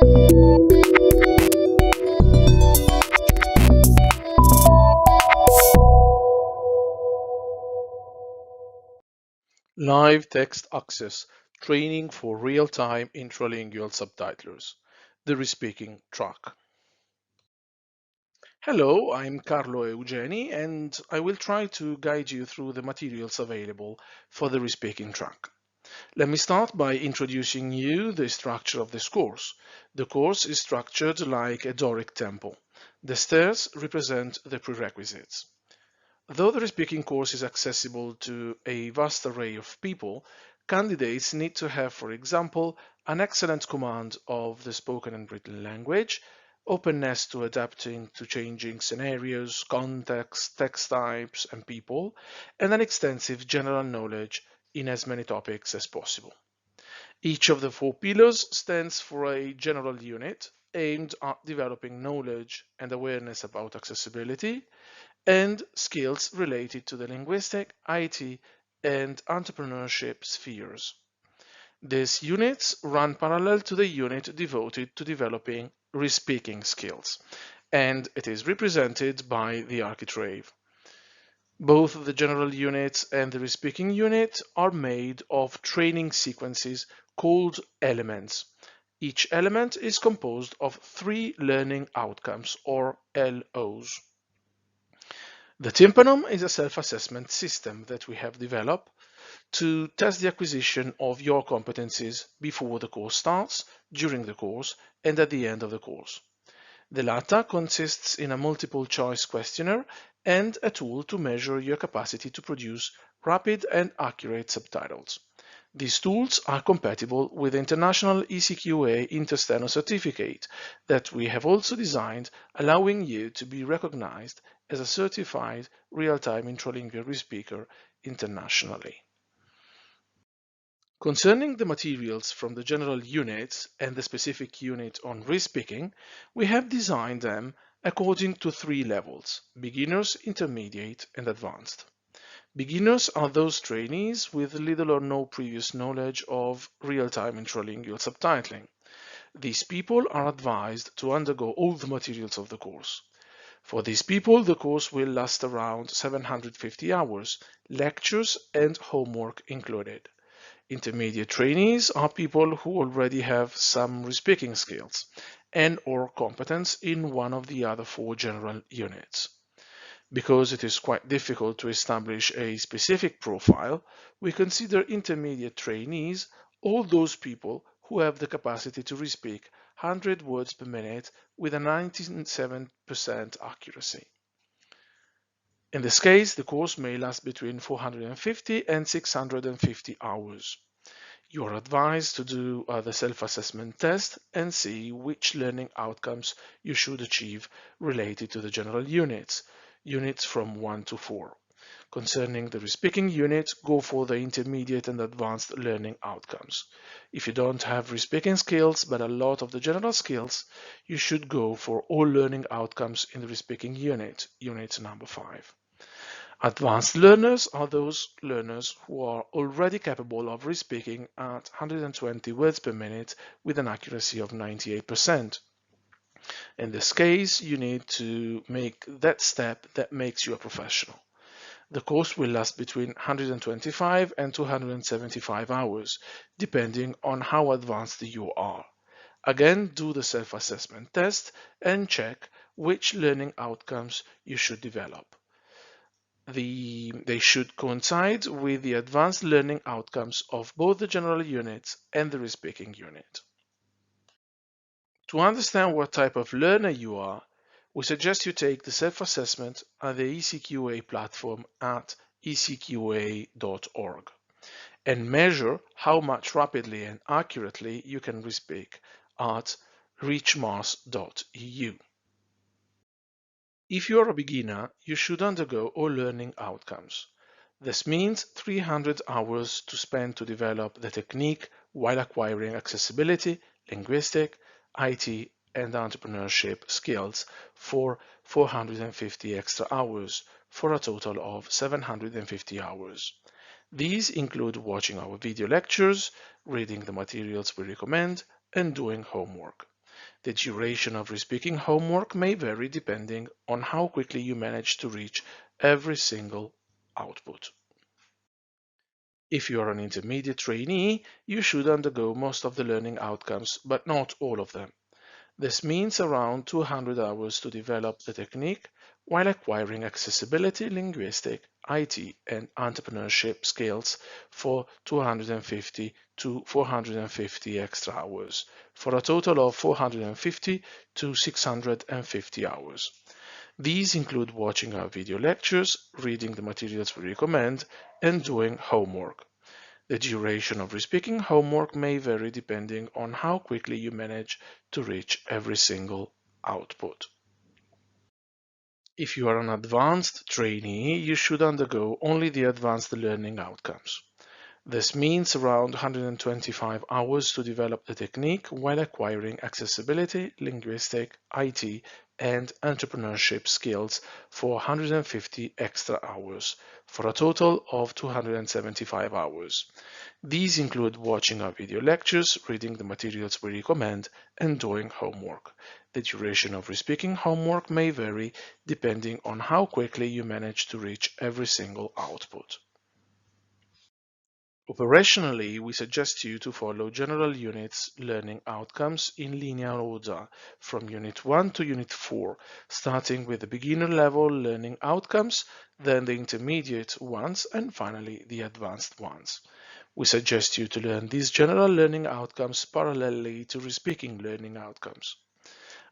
Live text access training for real-time intralingual subtitlers. The respeaking track. Hello, I'm Carlo Eugeni and I will try to guide you through the materials available for the respeaking track. Let me start by introducing you the structure of this course. The course is structured like a Doric temple. The stairs represent the prerequisites. Though the speaking course is accessible to a vast array of people, candidates need to have, for example, an excellent command of the spoken and written language, openness to adapting to changing scenarios, contexts, text types, and people, and an extensive general knowledge in as many topics as possible. Each of the four pillars stands for a general unit aimed at developing knowledge and awareness about accessibility, and skills related to the linguistic, IT, and entrepreneurship spheres. These units run parallel to the unit devoted to developing respeaking skills, and it is represented by the architrave. Both the general unit and the respeaking unit are made of training sequences called elements. Each element is composed of 3 learning outcomes, or LOs. The tympanum is a self-assessment system that we have developed to test the acquisition of your competencies before the course starts, during the course, and at the end of the course. The latter consists in a multiple choice questionnaire and a tool to measure your capacity to produce rapid and accurate subtitles. These tools are compatible with the International ECQA Intersteno certificate that we have also designed, allowing you to be recognized as a certified real-time intralingual respeaker internationally. Concerning the materials from the general units and the specific unit on respeaking, we have designed them according to 3 levels: beginners, intermediate, and advanced. Beginners are those trainees with little or no previous knowledge of real-time intralingual subtitling. These people are advised to undergo all the materials of the course. For these people, the course will last around 750 hours, lectures and homework included. Intermediate trainees are people who already have some respeaking skills and/or competence in one of the other 4 general units. Because it is quite difficult to establish a specific profile, we consider intermediate trainees all those people who have the capacity to respeak 100 words per minute with a 97% accuracy. In this case, the course may last between 450 and 650 hours. You are advised to do the self-assessment test and see which learning outcomes you should achieve related to the general units from 1 to 4. Concerning the respeaking unit, go for the intermediate and advanced learning outcomes. If you don't have respeaking skills but a lot of the general skills, you should go for all learning outcomes in the respeaking unit number 5. Advanced learners are those learners who are already capable of respeaking at 120 words per minute with an accuracy of 98%. In this case, you need to make that step that makes you a professional. The course will last between 125 and 275 hours, depending on how advanced you are. Again, do the self-assessment test and check which learning outcomes you should develop. They should coincide with the advanced learning outcomes of both the general unit and the respeaking unit. To understand what type of learner you are, we suggest you take the self-assessment at the ECQA platform at ecqa.org and measure how much rapidly and accurately you can respeak at reachmars.eu. If you are a beginner, you should undergo all learning outcomes. This means 300 hours to spend to develop the technique while acquiring accessibility, linguistic, IT, and entrepreneurship skills for 450 extra hours for a total of 750 hours. These include watching our video lectures, reading the materials we recommend, and doing homework. The duration of respeaking homework may vary depending on how quickly you manage to reach every single output. If you are an intermediate trainee, you should undergo most of the learning outcomes, but not all of them. This means around 200 hours to develop the technique while acquiring accessibility, linguistic, IT, and entrepreneurship skills for 250 to 450 extra hours, for a total of 450 to 650 hours. These include watching our video lectures, reading the materials we recommend, and doing homework. The duration of respeaking homework may vary depending on how quickly you manage to reach every single output. If you are an advanced trainee, you should undergo only the advanced learning outcomes. This means around 125 hours to develop the technique while acquiring accessibility, linguistic, IT, and entrepreneurship skills for 150 extra hours, for a total of 275 hours. These include watching our video lectures, reading the materials we recommend, and doing homework. The duration of respeaking homework may vary depending on how quickly you manage to reach every single output. Operationally, we suggest you to follow General Unit's learning outcomes in linear order from Unit 1 to Unit 4, starting with the beginner level learning outcomes, then the intermediate ones, and finally the advanced ones. We suggest you to learn these general learning outcomes parallelly to respeaking learning outcomes.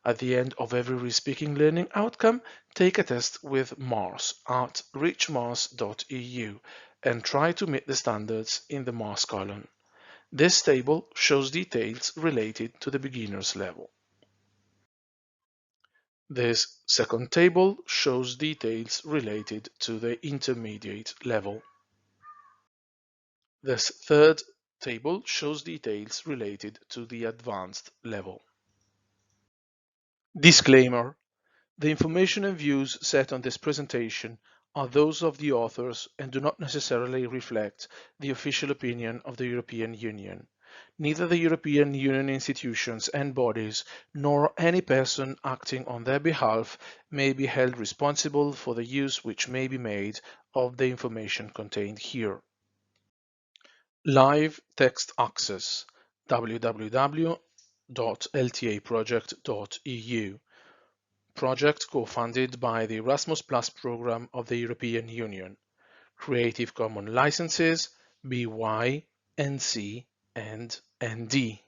At the end of every respeaking learning outcome, take a test with Mars at reachmars.eu and try to meet the standards in the Mars column. This table shows details related to the beginner's level. This second table shows details related to the intermediate level. This third table shows details related to the advanced level. Disclaimer: the information and views set on this presentation are those of the authors and do not necessarily reflect the official opinion of the European Union. Neither the European Union institutions and bodies nor any person acting on their behalf may be held responsible for the use which may be made of the information contained here. Live text access www.ltaproject.eu project co-funded by the Erasmus Plus program of the European Union. Creative Commons licenses BY, NC, and ND.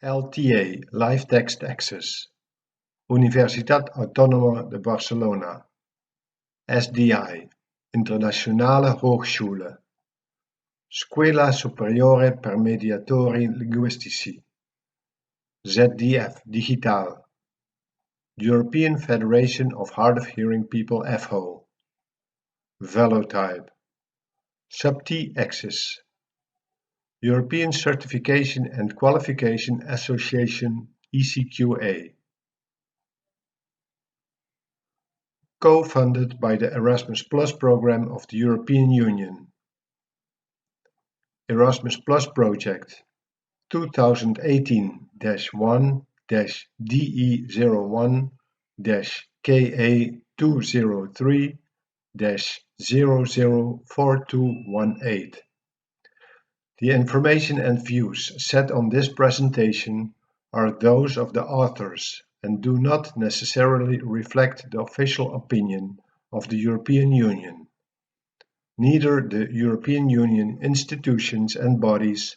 LTA, Live Text Access, Universitat Autónoma de Barcelona, SDI, Internationale Hochschule, Scuola Superiore per Mediatori Linguistici, ZDF Digital, European Federation of Hard of Hearing People FHO, Velotype, TextAccess, European Certification and Qualification Association ECQA. Co-funded by the Erasmus Plus program of the European Union. Erasmus Plus project 2018-1-DE01-KA203-004218. The information and views set on this presentation are those of the authors and do not necessarily reflect the official opinion of the European Union. Neither the European Union institutions and bodies,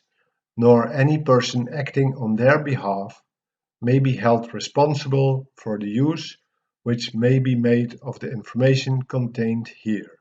nor any person acting on their behalf, may be held responsible for the use which may be made of the information contained here.